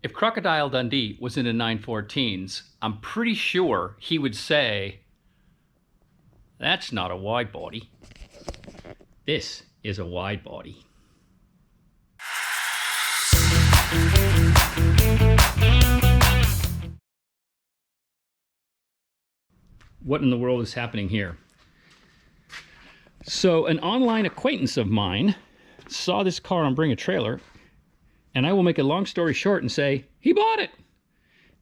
If Crocodile Dundee was into 914s, I'm pretty sure he would say, that's not a wide body. This is a wide body. What in the world is happening here? So an online acquaintance of mine saw this car on Bring a Trailer, and I will make a long story short and say, he bought it.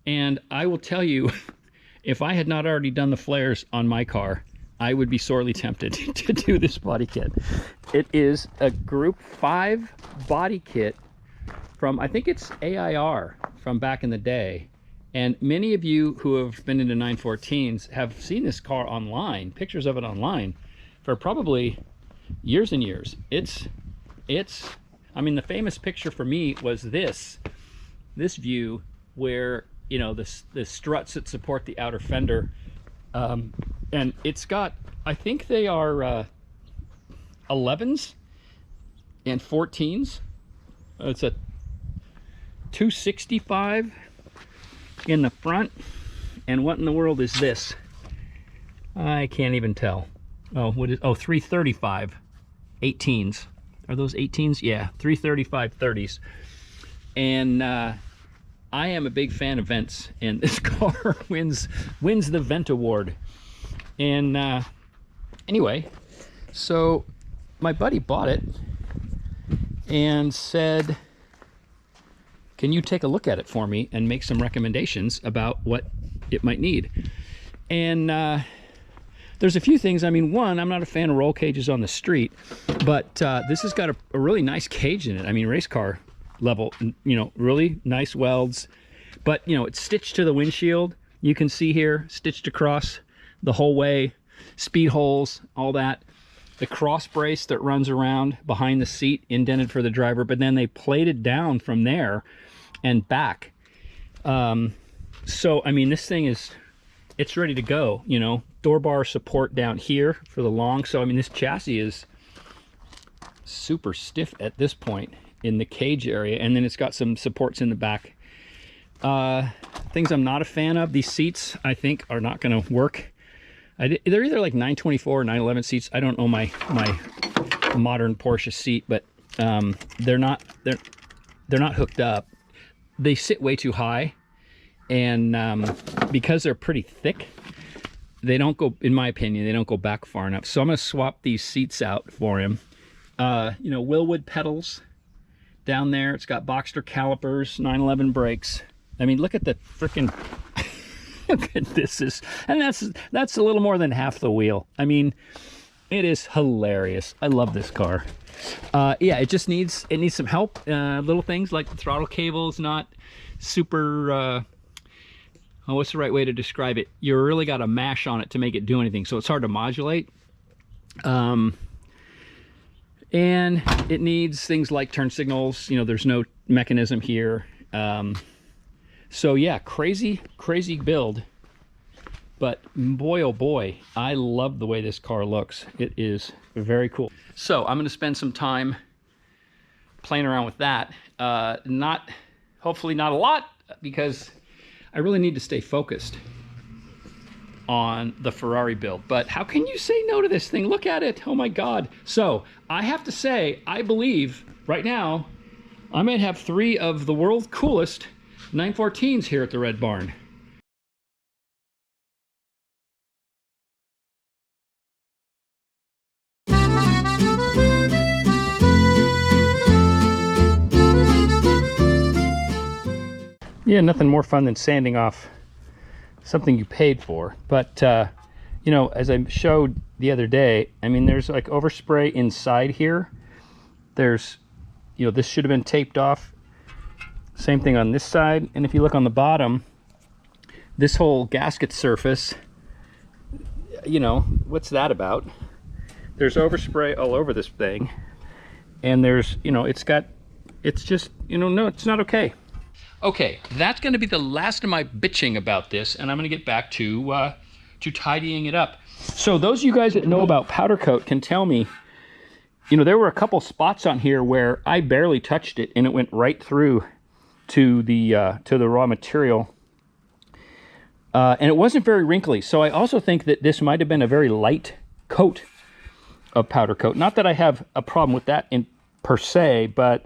And I will tell you, if I had not already done the flares on my car, I would be sorely tempted to do this body kit. It is a Group 5 body kit from, I think it's AIR from back in the day. And many of you who have been into 914s have seen this car online, pictures of it online, for probably years and years. I mean, the famous picture for me was this view where, you know, the struts that support the outer fender. And it's got, I think they are 11s and 14s. It's a 265 in the front. And what in the world is this? I can't even tell. Oh, what is, oh, 335 18s. Are those 18s? Yeah, 335 30s. And I am a big fan of vents, and this car wins the vent award. And anyway, so my buddy bought it and said, can you take a look at it for me and make some recommendations about what it might need? And there's a few things. I mean, one, I'm not a fan of roll cages on the street, but this has got a really nice cage in it. I mean, race car level, you know, really nice welds. But, you know, it's stitched to the windshield. You can see here, stitched across the whole way, speed holes, all that. The cross brace that runs around behind the seat, indented for the driver, but then they plated down from there and back. So, I mean, this thing is, it's ready to go, you know. Door bar support down here for the long. So, I mean, this chassis is super stiff at this point in the cage area. And then it's got some supports in the back. Things I'm not a fan of, these seats, I think, are not going to work. They're either like 924 or 911 seats. I don't know my modern Porsche seat, but they're not hooked up. They sit way too high, and because they're pretty thick, they don't go, in my opinion, they don't go back far enough. So I'm gonna swap these seats out for him. You know, Willwood pedals down there. It's got Boxster calipers, 911 brakes. I mean, look at the freaking look at this and that's a little more than half the wheel. I mean, it is hilarious. I love this car. Yeah, it just needs some help. Little things like the throttle cable is not super oh, what's the right way to describe it? You really got to mash on it to make it do anything, so it's hard to modulate. And it needs things like turn signals. You know, there's no mechanism here. So yeah, crazy build, but boy oh boy, I love the way this car looks. It is very cool. So I'm going to spend some time playing around with that. Hopefully not a lot, because I really need to stay focused on the Ferrari build. But how can you say no to this thing? Look at it. Oh my God. So I have to say, I believe right now I might have 3 of the world's coolest 914s here at the Red Barn. Yeah, nothing more fun than sanding off something you paid for. But you know, as I showed the other day, I mean, there's like overspray inside here. There's, you know, this should have been taped off. Same thing on this side. And if you look on the bottom, this whole gasket surface, you know, what's that about? There's overspray all over this thing. And there's, you know, it's just, you know, no, it's not okay. Okay, that's going to be the last of my bitching about this, and I'm going to get back to tidying it up. So those of you guys that know about powder coat can tell me, you know, there were a couple spots on here where I barely touched it and it went right through to the raw material. And it wasn't very wrinkly. So I also think that this might have been a very light coat of powder coat. Not that I have a problem with that in per se, but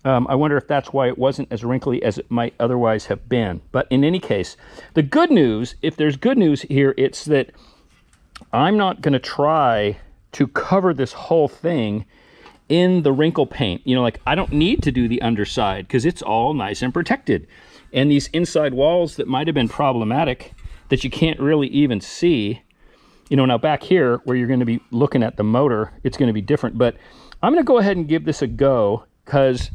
I wonder if that's why it wasn't as wrinkly as it might otherwise have been. But in any case, the good news, if there's good news here, it's that I'm not going to try to cover this whole thing in the wrinkle paint. You know, like I don't need to do the underside because it's all nice and protected. And these inside walls that might have been problematic that you can't really even see, you know, now back here where you're going to be looking at the motor, it's going to be different. But I'm going to go ahead and give this a go because,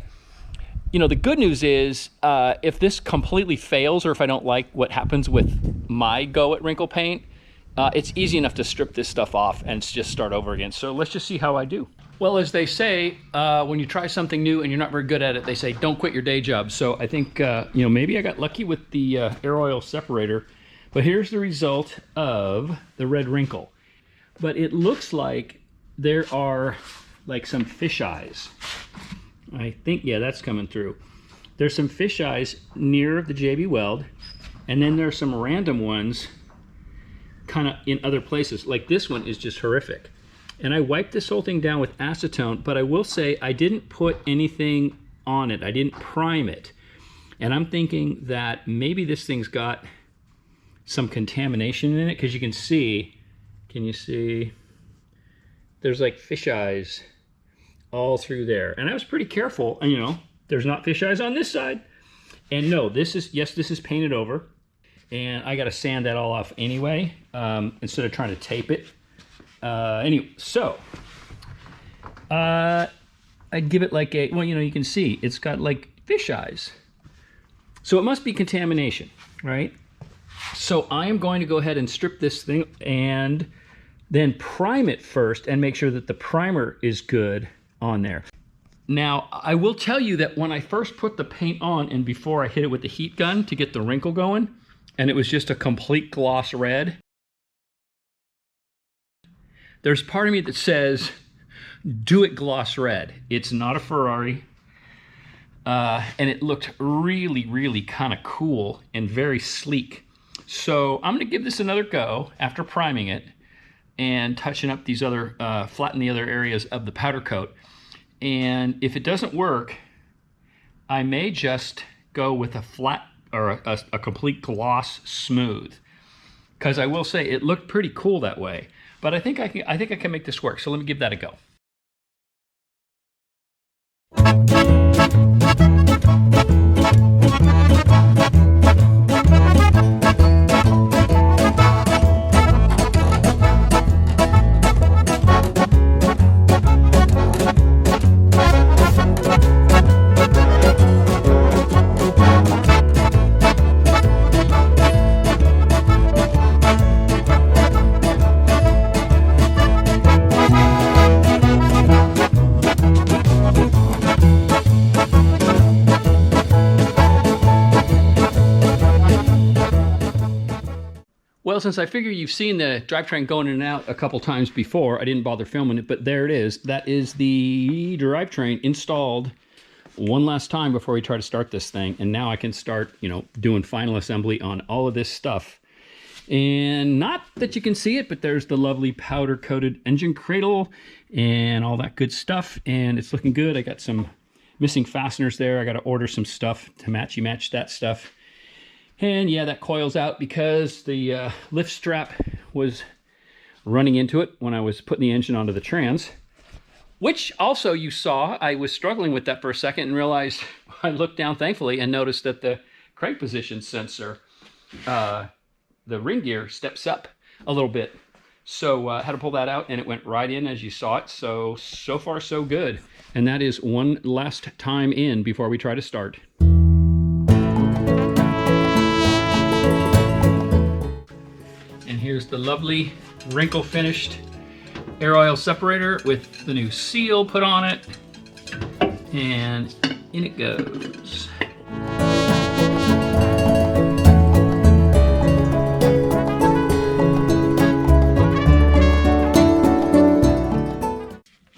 you know, the good news is if this completely fails or if I don't like what happens with my go at wrinkle paint, it's easy enough to strip this stuff off and just start over again. So let's just see how I do. Well, as they say, when you try something new and you're not very good at it, they say, don't quit your day job. So I think, you know, maybe I got lucky with the air oil separator, but here's the result of the red wrinkle. But it looks like there are like some fish eyes. I think, yeah, that's coming through. There's some fish eyes near the JB Weld, and then there's some random ones kind of in other places. Like this one is just horrific. And I wiped this whole thing down with acetone, but I will say I didn't put anything on it. I didn't prime it. And I'm thinking that maybe this thing's got some contamination in it, because you can see, can you see? There's like fish eyes all through there. And I was pretty careful, and you know, there's not fish eyes on this side. And no, this is, yes, this is painted over. And I got to sand that all off anyway, instead of trying to tape it. Anyway, so I'd give it like a, well, you know, you can see it's got like fish eyes. So it must be contamination, right? So I am going to go ahead and strip this thing and then prime it first and make sure that the primer is good on there. Now, I will tell you that when I first put the paint on and before I hit it with the heat gun to get the wrinkle going, and it was just a complete gloss red, there's part of me that says, do it gloss red. It's not a Ferrari. And it looked really, really kind of cool and very sleek. So I'm going to give this another go after priming it and touching up these other, flatten the other areas of the powder coat. And if it doesn't work, I may just go with a flat or a complete gloss smooth. Because I will say it looked pretty cool that way. But I think I can make this work. So let me give that a go. Well, since I figure you've seen the drivetrain going in and out a couple times before, I didn't bother filming it, but there it is. That is the drivetrain installed one last time before we try to start this thing. And now I can start, you know, doing final assembly on all of this stuff. And not that you can see it, but there's the lovely powder coated engine cradle and all that good stuff. And it's looking good. I got some missing fasteners there. I got to order some stuff to match that stuff. And yeah, that coils out because the lift strap was running into it when I was putting the engine onto the trans. Which also you saw, I was struggling with that for a second and realized, I looked down thankfully and noticed that the crank position sensor, the ring gear steps up a little bit. So I had to pull that out and it went right in as you saw it. So far so good. And that is one last time in before we try to start. And here's the lovely wrinkle finished air oil separator with the new seal put on it. And in it goes.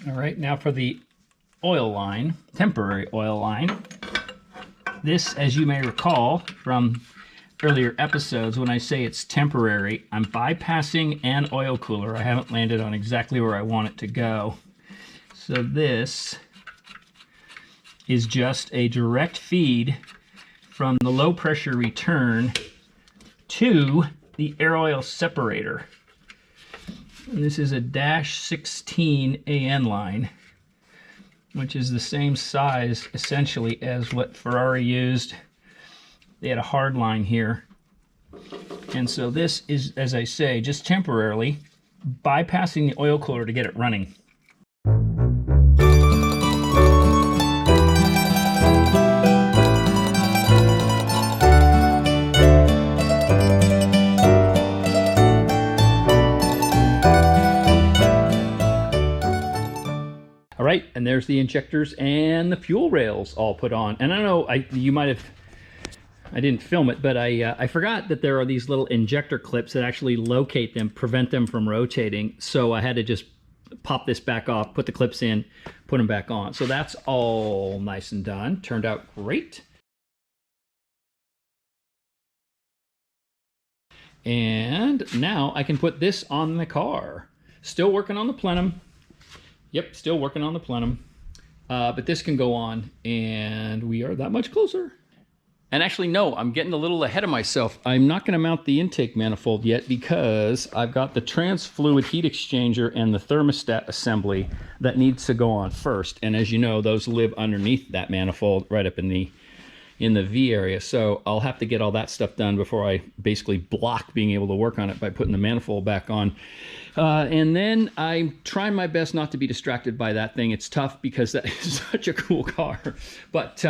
All right, now for the oil line, temporary oil line. This, as you may recall from earlier episodes, when I say it's temporary, I'm bypassing an oil cooler. I haven't landed on exactly where I want it to go. So this is just a direct feed from the low pressure return to the air oil separator. And this is a -16 AN line, which is the same size essentially as what Ferrari used. They had a hard line here. And so this is, as I say, just temporarily bypassing the oil cooler to get it running. All right, and there's the injectors and the fuel rails all put on. And I don't know, you might have, I didn't film it, but I forgot that there are these little injector clips that actually locate them, prevent them from rotating. So I had to just pop this back off, put the clips in, put them back on. So that's all nice and done. Turned out great. And now I can put this on the car. Still working on the plenum. Yep, still working on the plenum. But this can go on, and we are that much closer. And actually, no, I'm getting a little ahead of myself. I'm not going to mount the intake manifold yet because I've got the trans fluid heat exchanger and the thermostat assembly that needs to go on first. And as you know, those live underneath that manifold right up in the V area. So I'll have to get all that stuff done before I basically block being able to work on it by putting the manifold back on. And then I'm trying my best not to be distracted by that thing. It's tough because that is such a cool car. But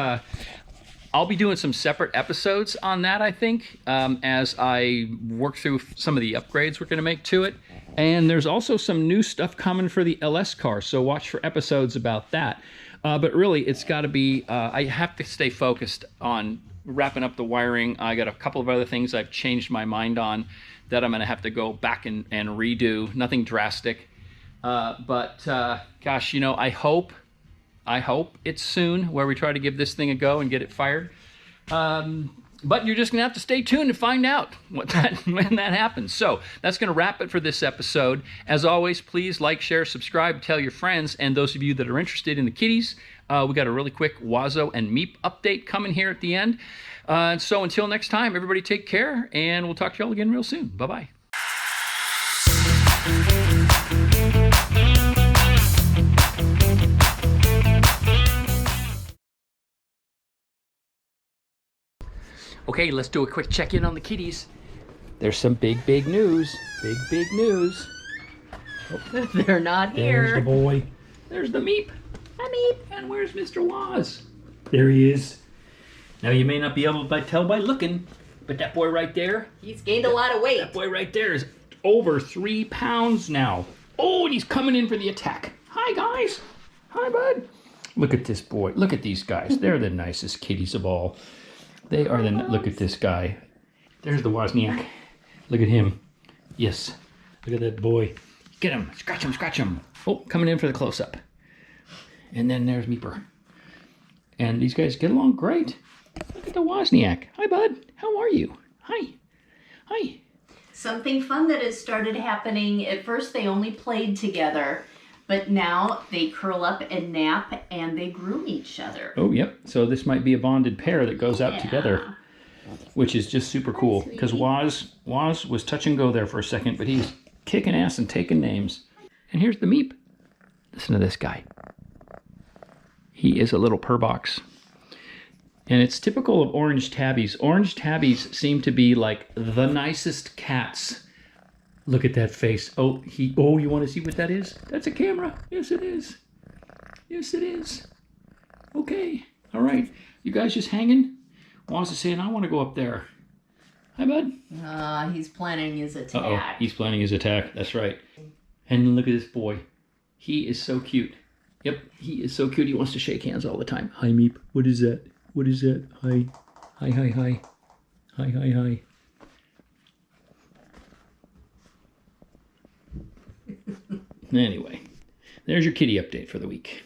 I'll be doing some separate episodes on that, I think, as I work through some of the upgrades we're going to make to it. And there's also some new stuff coming for the LS car, so watch for episodes about that. But really, it's got to be, I have to stay focused on wrapping up the wiring. I got a couple of other things I've changed my mind on that I'm going to have to go back and redo. Nothing drastic. Gosh, you know, I hope it's soon where we try to give this thing a go and get it fired. But you're just going to have to stay tuned to find out when that happens. So that's going to wrap it for this episode. As always, please like, share, subscribe, tell your friends, and those of you that are interested in the kitties, we got a really quick Wazo and Meep update coming here at the end. So until next time, everybody take care, and we'll talk to y'all again real soon. Bye-bye. Okay, let's do a quick check-in on the kitties. There's some big news. Big news. Oh, they're not here. There's the boy. There's the Meep. Hi, Meep. And where's Mr. Waz? There he is. Now, you may not be able to tell by looking, but that boy right there. He's gained a lot of weight. That boy right there is over 3 pounds now. Oh, and he's coming in for the attack. Hi, guys. Hi, bud. Look at this boy. Look at these guys. They're the nicest kitties of all. They are the, look at this guy. There's the Wozniak. Look at him. Yes. Look at that boy. Get him. Scratch him, scratch him. Oh, coming in for the close-up. And then there's Meeper. And these guys get along great. Look at the Wozniak. Hi, bud. How are you? Hi. Hi. Something fun that has started happening. At first, they only played together. But now they curl up and nap, and they groom each other. Oh, yep. So this might be a bonded pair that goes out together, which is just super cool. Because Woz was touch and go there for a second, but he's kicking ass and taking names. And here's the Meep. Listen to this guy. He is a little purr box. And it's typical of orange tabbies. Orange tabbies seem to be like the nicest cats. Look at that face. Oh, you want to see what that is? That's a camera. Yes, it is. Yes, it is. Okay. All right. You guys just hanging? Woz is saying, I want to go up there. Hi, bud. He's planning his attack. Uh-oh. He's planning his attack. That's right. And look at this boy. He is so cute. Yep, he is so cute. He wants to shake hands all the time. Hi, Meep. What is that? What is that? Hi. Hi, hi, hi. Hi, hi, hi. Anyway, there's your kitty update for the week.